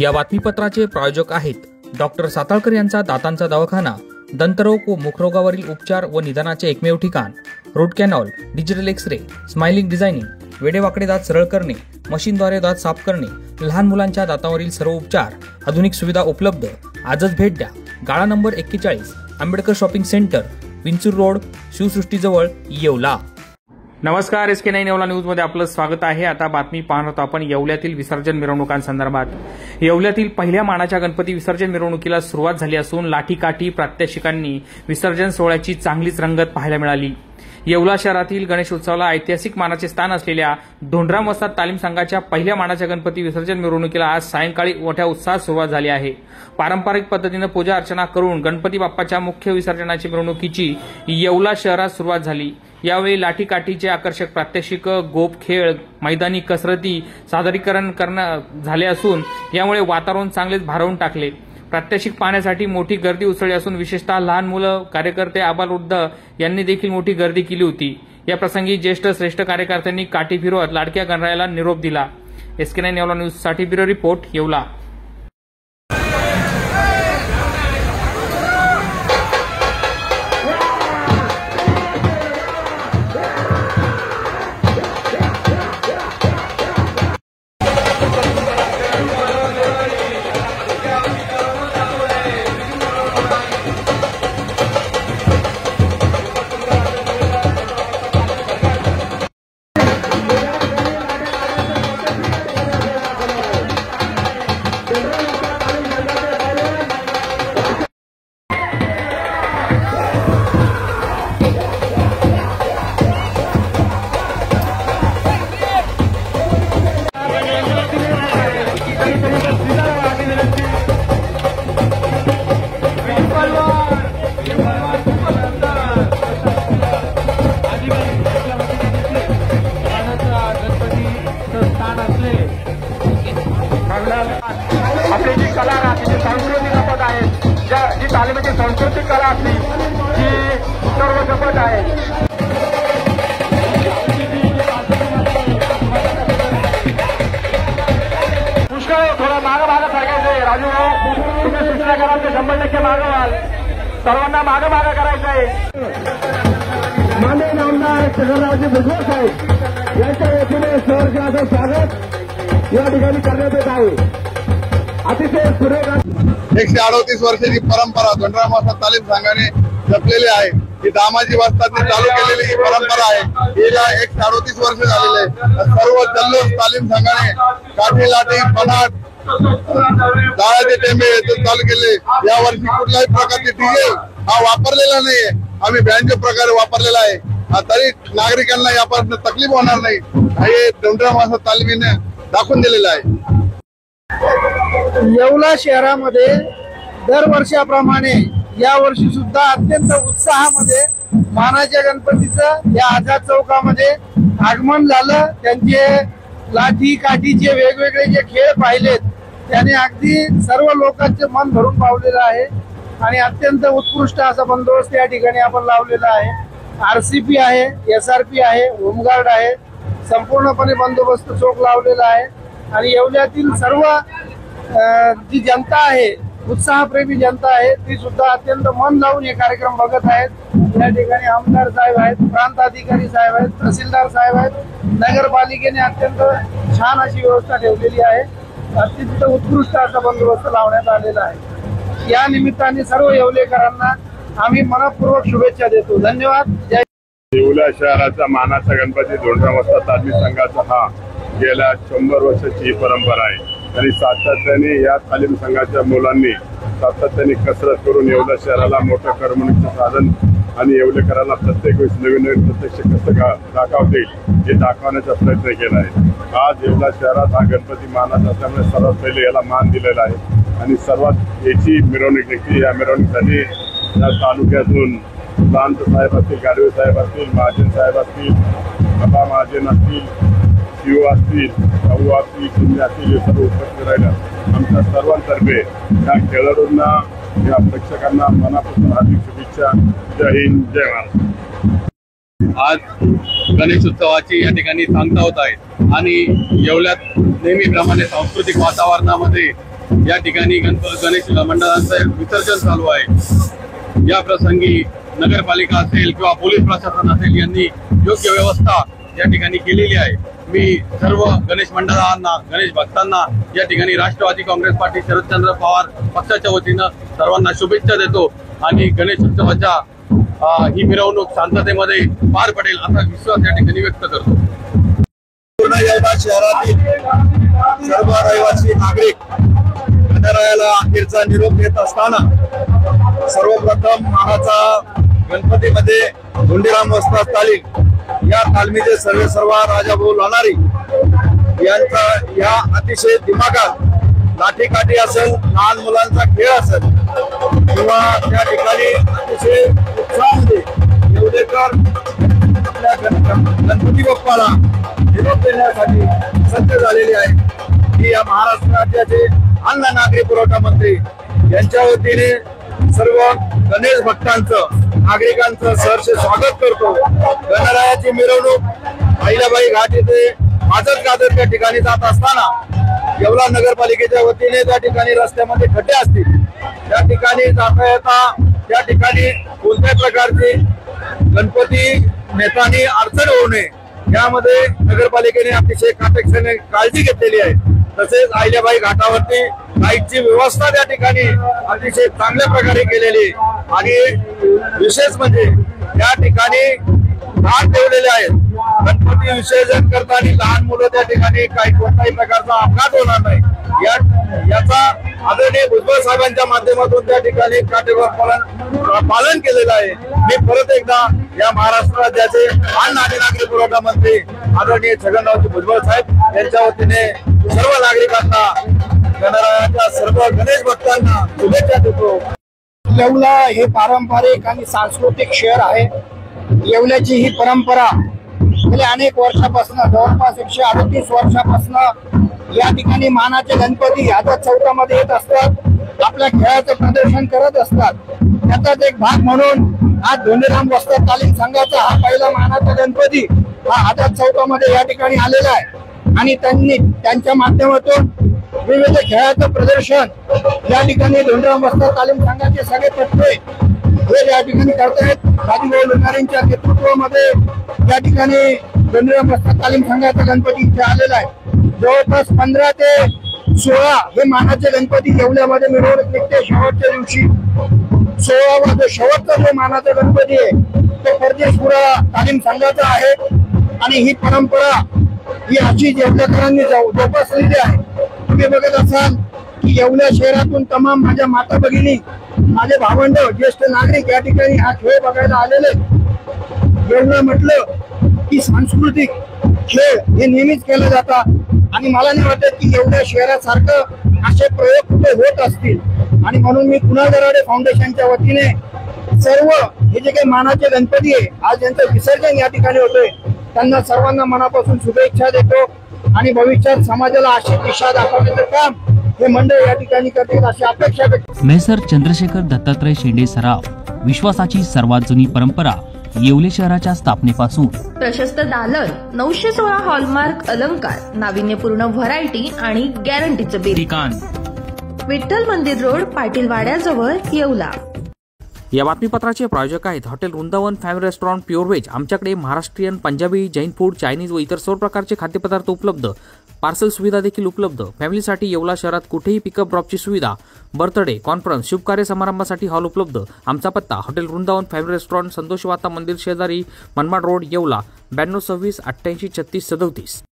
या बातमीपत्राचे प्रायोजक आहेत डॉक्टर साताळकर यांचा दातांचा दवाखाना, दंतरोग व मुखरोगावरील उपचार व निदानाचे एकमेव ठिकाण। Root canal, digital X-ray, smiling designing, वेडेवाकडे दात सरळ करणे, मशीनद्वारे दात साफ करणे, लहान मुलांच्या दातांवरील सर्व उपचार, आधुनिक सुविधा उपलब्ध। आजच भेट द्या। गाळा number 41, Ambedkar shopping centre, Vinchur road, शिवसृष्टीजवळ, येवला। नमस्कार, SK9 येवला न्यूज मध्ये आपलं स्वागत आहे। आता बातमी पाहणार आहोत आपण येवल्यातील विसर्जन मिरवणुकांसंदर्भात। येवल्यातील पहिल्या मानाच्या गणपती विसर्जन मिरवणुकीला सुरुवात झाली असून लाठीकाठी प्रात्यक्षिकांनी विसर्जन सोहळ्याची चांगलीच रंगत पाहायला मिळाली। येवला शहरातील गणेशोत्सवाला ऐतिहासिक मानाचे स्थान असलेल्या धोंडराम वस्ताद तालीम संघाच्या पहिल्या मानाच्या गणपती विसर्जन मिरवणुकीला आज सायंकाळी मोठ्या उत्साहात सुरुवात झाली आहे। पारंपरिक पद्धतीने पूजा अर्चना करून गणपती बाप्पाच्या मुख्य विसर्जनाची मिरवणुकीची येवला शहरात सुरुवात झाली। यावेळी लाठीकाठीचे आकर्षक प्रात्यक्षिक, गोप खेळ, मैदानी कसरती सादरीकरण झाले असून यामुळे वातावरण चांगलेच भारावून टाकले। प्रात्यक्षिक पाहण्यासाठी मोठी गर्दी उसळली असून विशेषतः लहान मुलं, कार्यकर्ते, आबालवृद्ध यांनी देखील मोठी गर्दी केली होती। या प्रसंगी ज्येष्ठ श्रेष्ठ कार्यकर्त्यांनी काठी फिरवत लाडक्या गणरायाला निरोप दिला। SK9 येवला न्यूज साठी ब्युरो रिपोर्ट, येवला। आपली जी कला राहते, जी सांस्कृतिक जपत आहे, जी तालिमेची सांस्कृतिक कला असली ती सर्व जपत आहे। पुष्कळ थोडा मागं सांगायचंय। राजू भाऊ, तुम्ही सूचना कराल ते 100% मागं व्हाल। सर्वांना मागं करायचं आहे। माननीय आमदार शंकररावजी भुजबळ साहेब यांच्या वतीने सहर्षाचं स्वागत या ठिकाणी करण्यात येत आहे। अतिशय सुरेख 138 वर्षाची परंपरा धोंडराम वस्ताद तालीम संघाने जपलेली आहे। ही दामाजी वस्तादने चालू केलेली ही परंपरा आहे। हिला 138 वर्ष झालेले आहे। सर्व जल्लोष तालीम संघाने काठी, लाठी, पनाट, दाळाचे टेंबे चालू केले। या वर्षी कुठल्याही प्रकारचे डीजे हा वापरलेला नाहीये। आम्ही बँडच्या प्रकारे वापरलेला आहे। तरी नागरिकांना यापासून तकलीफ होणार नाही हे धोंडराम वस्ताद तालीमीने दाखवून दिलेलं आहे। येवला शहरामध्ये दरवर्षाप्रमाणे या वर्षी सुद्धा अत्यंत उत्साहामध्ये मानाच्या गणपतीचं या आझाद चौकामध्ये आगमन झालं। त्यांचे लाठी काठीचे वेगवेगळे जे खेळ पाहिलेत त्याने अगदी सर्व लोकांचे मन भरून पावलेलं आहे आणि अत्यंत उत्कृष्ट असा बंदोबस्त या ठिकाणी आपण लावलेला आहे। RCP आहे, SRP आहे, होमगार्ड आहे, संपूर्णपणे बंदोबस्त चोख लावलेला आहे आणि येवल्यातील सर्व जी जनता आहे, उत्साहप्रेमी जनता आहे, ती सुद्धा अत्यंत मन लावून हे कार्यक्रम बघत आहेत। या ठिकाणी आमदार साहेब आहेत, प्रांत अधिकारी साहेब आहेत, तहसीलदार साहेब आहेत, नगरपालिकेने अत्यंत छान अशी व्यवस्था ठेवलेली आहे। अत्यंत उत्कृष्ट असा बंदोबस्त लावण्यात आलेला आहे। या निमित्ताने सर्व येवलेकरांना आम्ही मनपूर्वक शुभेच्छा देतो। धन्यवाद। जय येवला शहराचा मानाचा गणपती धोंडराम वस्ताद तालीम संघाचा हा गेल्या 100 वर्षाची ही परंपरा आहे आणि सातत्याने या तालीम संघाच्या मुलांनी सातत्याने कसरत करून येवला शहराला मोठं करमणुकीचं साधन आणि येवलेकरांना प्रत्येक वेळेस नवीन प्रत्यक्ष कसं दाखवता येईल हे दाखवण्याचा प्रयत्न केला आहे। आज येवला शहरात हा गणपती मानाचा असल्यामुळे सर्वात पहिले याला मान दिलेला आहे आणि सर्वात याची मिरवणूक निघते। या मिरवणुकीसाठी या तालुक्यातून प्रांत साहेब असतील, गाडवे साहेब असतील, महाजन साहेब असतील, बाबा महाजन असतील, शिव असतील, भाऊ असतील, शिंदे असतील, हे सर्व उपस्थित राहिलं। आमच्या सर्वांतर्फे या खेळाडूंना, या प्रेक्षकांना मनापासून हार्दिक शुभेच्छा। जय हिंद, जय महाराष्ट्र। आज गणेशोत्सवाची या ठिकाणी सांगता होत आहे आणि येवल्यात नेहमीप्रमाणे सांस्कृतिक वातावरणामध्ये या ठिकाणी गणेश मंडळाचं विसर्जन चालू आहे। या प्रसंगी नगरपालिका असेल किंवा पोलीस प्रशासन असेल यांनी योग्य व्यवस्था या ठिकाणी केलेली आहे। मी सर्व गणेश मंडळांना, गणेश भक्तांना या ठिकाणी राष्ट्रवादी काँग्रेस पार्टी शरदचंद्र पवार पक्षाच्या वतीनं सर्वांना शुभेच्छा देतो आणि गणेश उत्सवाच्या ही मिरवणूक शांततेमध्ये पार पडेल असा विश्वास या ठिकाणी व्यक्त करतो। पूर्ण येवला शहरातील सर्व रहिवासी नागरिक गणरायाला अखेरचा निरोप देत असताना सर्वप्रथम महाराचा गणपतीमध्ये धोंडीराम वस्ताद तालीम या तालमीचे सर्व राजाभाऊ लोणारी यांचा या अतिशय दिमागात लाठीकाठी असेल, लहान मुलांचा खेळ असेल किंवा त्या ठिकाणी अतिशय उत्साहामध्ये येवलेकर आपल्या गणपती बाप्पाला निरोप देण्यासाठी सज्ज झालेली आहे। की या महाराष्ट्र राज्याचे अन्न नागरी पुरवठा मंत्री यांच्या वतीने सर्व गणेश भक्तांचं, नागरिकांचं सहर्ष स्वागत करतो। गणरायाची मिरवणूक अहिल्याबाई घाट येथे वाजत गाजत त्या ठिकाणी जात असताना येवला नगरपालिकेच्या वतीने त्या ठिकाणी रस्त्यामध्ये खड्डे असतील, त्या ठिकाणी जाता येता त्या ठिकाणी कोणत्याही प्रकारची गणपती नेत्यांनी अडचण होऊ नये यामध्ये नगरपालिकेने अतिशय काटेक्षाने काळजी घेतलेली आहे। तसेच अहिल्याबाई घाटावरती लाईटची व्यवस्था त्या ठिकाणी अतिशय चांगल्या प्रकारे केलेली आणि विशेष म्हणजे या ठिकाणी घाट ठेवलेले आहेत। गणपती विसर्जन करताना लहान मुलं त्या ठिकाणी काही कोणत्याही प्रकारचा अपघात होणार नाही याचा आदरणीय भुजबळ साहेबांच्या माध्यमातून त्या ठिकाणी काटेकोर पालन केलेलं आहे। मी परत एकदा या महाराष्ट्र राज्याचे अन्न आणि नागरी पुरवठा मंत्री आदरणीय छगनरावजी भुजबळ साहेब यांच्या वतीने सर्व नागरिकांना, गणरायाच्या सर्व गणेश भक्तांना शुभेच्छा देतो। येवला हे पारंपरिक आणि सांस्कृतिक शहर आहे। येवल्याची ही परंपरा गेल्या अनेक वर्षापासून, जवळपास 138 वर्षापासून या ठिकाणी मानाचे गणपती आझाद चौकामध्ये येत असतात, आपल्या खेळाचं प्रदर्शन करत असतात। त्याचाच एक भाग म्हणून आज धोंडीराम वस्ताद तालीम संघाचा हा पहिला मानाचा गणपती हा आझाद चौकामध्ये या ठिकाणी आलेला आहे आणि त्यांनी त्यांच्या माध्यमातून विविध खेळाचं प्रदर्शन या ठिकाणी धोंडीराम वस्ताद तालीम संघाचे सगळे तत्वे हे या ठिकाणी करतायत। राजूभाऊ लोणारींच्या नेतृत्वामध्ये या ठिकाणी धोंडीराम वस्ताद तालीम संघाचा गणपती इथे आलेला आहे। जवळपास 15 ते 16 हे मानाचे गणपती येवल्यामध्ये मिरवणूक निघते। शेवटच्या दिवशी 16वा जो शेवटचा जो मानाचा गणपती आहे तो परदेशपुरा तालीम संघाचा आहे आणि ही परंपरा ही अशी येवल्याकरांनी जोपासलेली आहे। तुम्ही बघत असाल की येवल्या शहरातून तमाम माझ्या माता भगिनी, माझे भावंड, ज्येष्ठ नागरिक या ठिकाणी हा खेळ बघायला आलेले। येवला म्हटलं की सांस्कृतिक खेळ हे नेहमीच केले जातात आणि मला नाही वाटत की येवल्या शहरासारखं असे प्रयोग कुठे होत असतील आणि म्हणून मी कुणाल दराडे फाउंडेशनच्या वतीने सर्व हे जे काही मानाचे गणपती आहे आज यांचं विसर्जन या ठिकाणी होतंय त्यांना सर्वांना मनापासून शुभेच्छा देतो आणि भविष्यात समाजाला अशी दिशा दाखवण्याचं काम हे मंडळ या ठिकाणी करतील अशी अपेक्षा व्यक्त। मेसर चंद्रशेखर दत्तात्रय शेंडे सराव, विश्वासाची सर्वात जुनी परंपरा येवले शहराच्या स्थापनेपासून। प्रशस्त दालन, 916 हॉलमार्क अलंकार, नाविन्यपूर्ण व्हरायटी आणि गॅरंटीचं बिल। विठ्ठल मंदिर रोड, पाटील वाड्याजवळ, येवला। या बातमीपत्राचे प्रायोजक आहेत hotel Vrindavan family restaurant pure veg. आमच्याकडे महाराष्ट्रीयन, पंजाबी, जैन फूड, चायनीज व इतर सर्व प्रकारचे खाद्यपदार्थ उपलब्ध। पार्सल सुविधा देखील उपलब्ध। फॅमिलीसाठी येवला शहरात कुठेही पिकअप ड्रॉपची सुविधा। बर्थडे, कॉन्फरन्स, शुभकार्य समारंभासाठी हॉल उपलब्ध। आमचा पत्ता हॉटेल वृंदावन फॅमिली रेस्टॉरंट, संतोषवाता मंदिर शेजारी, मनमाड रोड, येवला, 92 26 88 36 37।